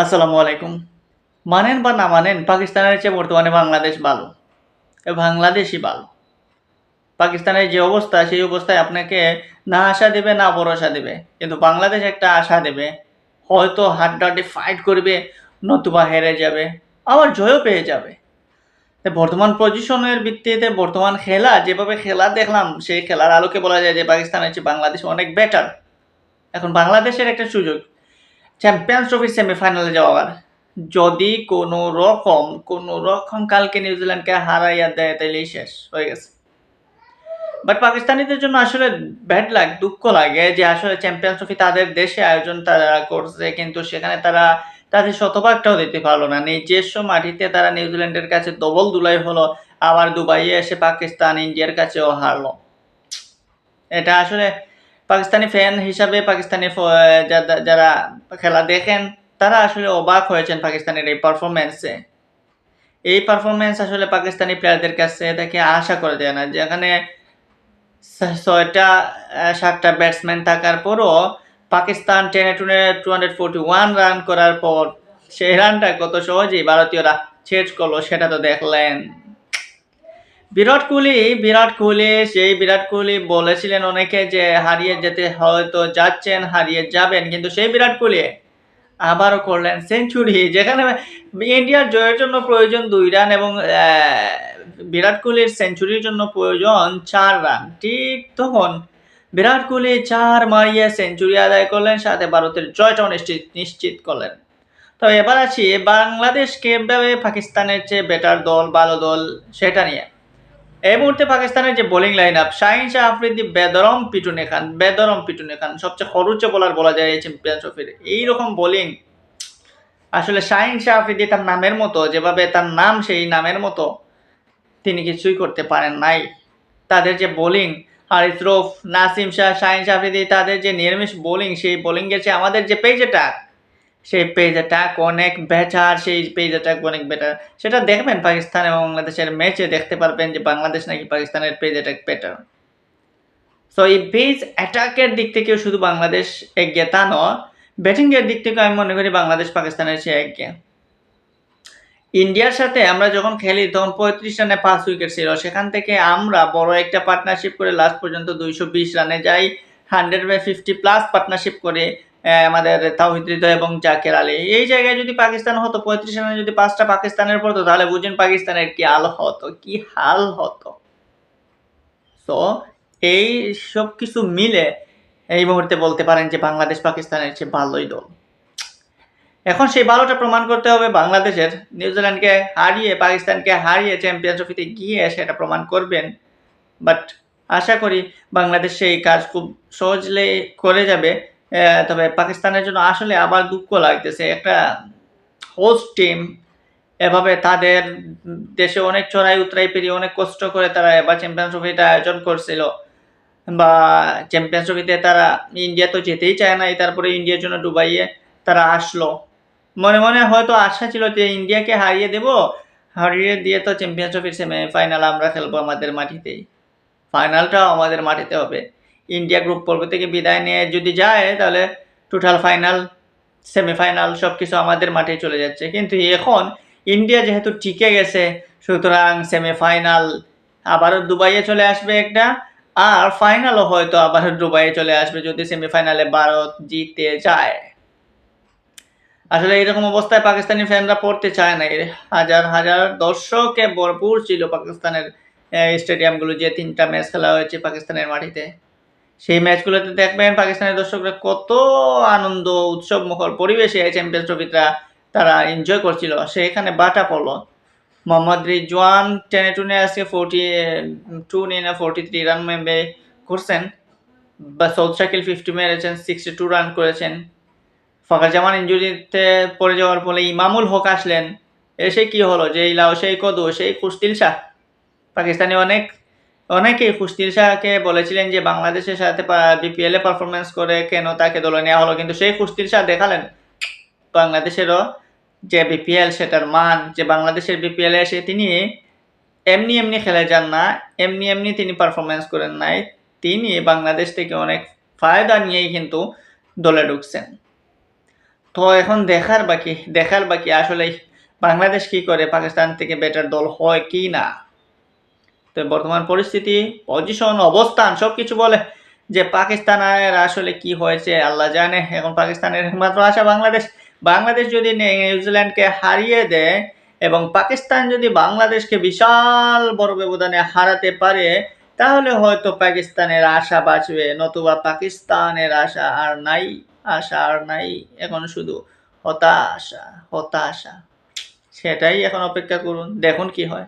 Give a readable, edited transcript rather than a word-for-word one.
আসসালামু আলাইকুম। মানেন বা না মানেন পাকিস্তানের চেয়ে বর্তমানে বাংলাদেশ ভালো। বাংলাদেশই ভালো। পাকিস্তানের যে অবস্থা সেই অবস্থায় আপনাকে না আশা দেবে না ভরসা দেবে। কিন্তু বাংলাদেশ একটা আশা দেবে। হয়তো হাড্ডাহাড্ডি ফাইট করবে নতুবা হেরে যাবে। আবার জয়ও পেয়ে যাবে। বর্তমান পজিশনের ভিত্তিতে বর্তমান খেলা যেভাবে খেলা দেখলাম সেই খেলার আলোকে বলা যায় যে পাকিস্তানের চেয়ে বাংলাদেশ অনেক বেটার। এখন বাংলাদেশের একটা সুযোগ চ্যাম্পিয়ন্স ট্রফির সেমিফাইনালে যাওয়ার। যদি কোনো রকম কালকে নিউজিল্যান্ডকে হারাইয়া দেয় তাইলেই শেষ হয়ে গেছে। বাট পাকিস্তানিদের জন্য আসলে ব্যাড লাক, দুঃখ লাগে যে আসলে চ্যাম্পিয়ন্স ট্রফি তাদের দেশে আয়োজন তারা করছে কিন্তু সেখানে তারা তাদের শতভাগটাও দিতে পারলো না। নিজস্ব মাটিতে তারা নিউজিল্যান্ডের কাছে ডবল ধুলাই হলো, আবার দুবাইয়ে এসে পাকিস্তান ইন্ডিয়ার কাছেও হারলো। এটা আসলে পাকিস্তানি ফ্যান হিসাবে পাকিস্তানি যারা খেলা দেখেন তারা আসলে অবাক হয়েছেন পাকিস্তানের এই পারফরম্যান্সে। এই পারফরম্যান্স আসলে পাকিস্তানি প্লেয়ারদের কাছে থেকে আশা করা যায় না। যেখানে ৬টা ৭টা ব্যাটসম্যান থাকার পরও পাকিস্তান টেনে টুনে 241 রান করার পর সেই রানটা কত সহজেই ভারতীয়রা শেষ করলো সেটা তো দেখলেন। বিরাট কোহলি বলেছিলেন অনেকে যে হারিয়ে যেতে হয়তো যাচ্ছেন, হারিয়ে যাবেন, কিন্তু সেই বিরাট কোহলি আবারও করলেন সেঞ্চুরি, যেখানে ইন্ডিয়ার জয়ের জন্য প্রয়োজন 2 রান এবং বিরাট কোহলির সেঞ্চুরির জন্য প্রয়োজন 4 রান। ঠিক তখন বিরাট কোহলি 4 মারিয়ে সেঞ্চুরি আদায় করলেন, সাথে ভারতের জয়টাও নিশ্চিত করলেন। তো এবার আসি বাংলাদেশ কিভাবে পাকিস্তানের চেয়ে বেটার দল, ভালো দল সেটা নিয়ে। এই মুহূর্তে পাকিস্তানের যে bowling line up, Shaheen Shah Afridi বেদরম পিটুনে খান সবচেয়ে খরুচে বোলার বলা যায় এই চ্যাম্পিয়ন্স ট্রফির। এইরকম বোলিং আসলে শাহিন শাহ আফ্রিদি তার নামের মতো, যেভাবে তার নাম সেই নামের মতো তিনি কিছুই করতে পারেন নাই। তাদের যে বোলিং, হারিস রৌফ, নাসিম শাহ, শাহিন শাহ আফ্রিদি, তাদের যে নির্মিষ বোলিং, সেই বোলিংয়ের চেয়ে আমাদের যে পেজ অ্যাটাক অনেক বেটার। সেটা দেখবেন পাকিস্তান এবং বাংলাদেশের ম্যাচে দেখতে পারবেন যে বাংলাদেশ নাকি পাকিস্তানের পেজ অ্যাটাক বেটার। সো এই পেজ অ্যাটাকের দিক থেকেও শুধু বাংলাদেশ এগিয়ে তা নয়, ব্যাটিংয়ের দিক থেকেও আমি মনে করি বাংলাদেশ পাকিস্তানের চেয়ে এগিয়ে। ইন্ডিয়ার সাথে আমরা যখন খেলি তখন ৩৫ রানে ৫ উইকেট ছিল। সেখান থেকে আমরা বড় একটা পার্টনারশিপ করে লাস্ট পর্যন্ত ২২০ রানে যাই। 100/50+ পার্টনারশিপ করে আমাদের তাওহিদ হৃদয় এবং জাকের আলী। এই জায়গায় যদি পাকিস্তান হতো, ৩৫ রানে যদি ৫টা পাকিস্তানের পড়তো তাহলে বুঝেন পাকিস্তানের কি হাল হতো। তো এই সব কিছু মিলে এই মুহূর্তে বলতে পারেন যে বাংলাদেশ পাকিস্তানের চেয়ে ভালোই দল। এখন সেই ভালোটা প্রমাণ করতে হবে বাংলাদেশের। নিউজিল্যান্ডকে হারিয়ে, পাকিস্তানকে হারিয়ে চ্যাম্পিয়ন্স ট্রফিতে গিয়ে সেটা প্রমাণ করবেন। বাট আশা করি বাংলাদেশ সেই কাজ খুব সহজে করে যাবে। তবে পাকিস্তানের জন্য আসলে আবার দুঃখ লাগতেছে। একটা হোস্ট টিম এভাবে তাদের দেশে অনেক চড়াই উতরাই পেরিয়ে অনেক কষ্ট করে তারা এবার চ্যাম্পিয়ন্স ট্রফিটা আয়োজন করছিল, বা চ্যাম্পিয়ন্স ট্রফিতে তারা ইন্ডিয়া তো যেতেই চায় নাই, তারপরে ইন্ডিয়ার জন্য দুবাইয়ে তারা আসলো। মনে মনে হয়তো আশা ছিল যে ইন্ডিয়াকে হারিয়ে দিয়ে তো চ্যাম্পিয়ন্স ট্রফির সেমিফাইনাল আমরা খেলবো আমাদের মাটিতেই, ফাইনালটাও আমাদের মাটিতে হবে। ইন্ডিয়া গ্রুপ পর্ব থেকে বিদায় নিয়ে যদি যায় তাহলে টোটাল ফাইনাল, সেমিফাইনাল সব কিছু আমাদের মাঠেই চলে যাচ্ছে। কিন্তু এখন ইন্ডিয়া যেহেতু টিকে গেছে, সুতরাং সেমিফাইনাল আবারও দুবাইয়ে চলে আসবে একটা, আর ফাইনালও হয়তো আবারও দুবাইয়ে চলে আসবে যদি সেমিফাইনালে ভারত জিতে যায়। আসলে এরকম অবস্থায় পাকিস্তানি ফ্যানরা পড়তে চায় না। হাজার হাজার দর্শকে ভরপুর ছিল পাকিস্তানের স্টেডিয়ামগুলো, যে 3টা ম্যাচ খেলা হয়েছে পাকিস্তানের মাটিতে। সেই ম্যাচগুলোতে দেখবেন পাকিস্তানের দর্শকরা কত আনন্দ উৎসব মুখর পরিবেশে চ্যাম্পিয়ন্স ট্রফিটা তারা এনজয় করছিল। সেখানে বাটা পড়লো। মোহাম্মদ রিজওয়ান টেনে টুনে আজকে 43 রান করছেন, বা সৌদ শাকিল 50 মেরেছেন, 62 রান করেছেন। ফখর জামান ইনজুরিতে পড়ে যাওয়ার ফলে ইমামুল হক আসলেন। এসে কি হলো, যে লাও সেই কদু সেই কুস্তিল শাহ। পাকিস্তানি অনেকেই কুস্তিল শাহকে বলেছিলেন যে বাংলাদেশের সাথে বিপিএল এ পারফরমেন্স করে কেন তাকে দলে নেওয়া হলো, কিন্তু সেই কুস্তিল শাহ দেখালেন বাংলাদেশেরও যে বিপিএল সেটার মান, যে বাংলাদেশের বিপিএল এ এসে তিনি এমনি খেলে যান না, এমনি তিনি পারফরমেন্স করেন নাই। তিনি বাংলাদেশ থেকে অনেক ফায়দা নিয়েই কিন্তু দলে ঢুকছেন। তো এখন দেখার বাকি আসলে বাংলাদেশ কি করে, পাকিস্তান থেকে বেটার দল হয় কি না। তো বর্তমান পরিস্থিতি, পজিশন, অবস্থান সবকিছু বলে যে পাকিস্তানের আসলে কি হয়েছে আল্লাহ জানে। এখন পাকিস্তানের একমাত্র আশা বাংলাদেশ। বাংলাদেশ যদি নিউজিল্যান্ডকে হারিয়ে দেয় এবং পাকিস্তান যদি বাংলাদেশকে বিশাল বড় ব্যবধানে হারাতে পারে, তাহলে হয়তো পাকিস্তানের আশা বাঁচবে, নতুবা পাকিস্তানের আশা আর নাই। এখন শুধু হতাশা। সেটাই এখন অপেক্ষা করুন, দেখুন কি হয়।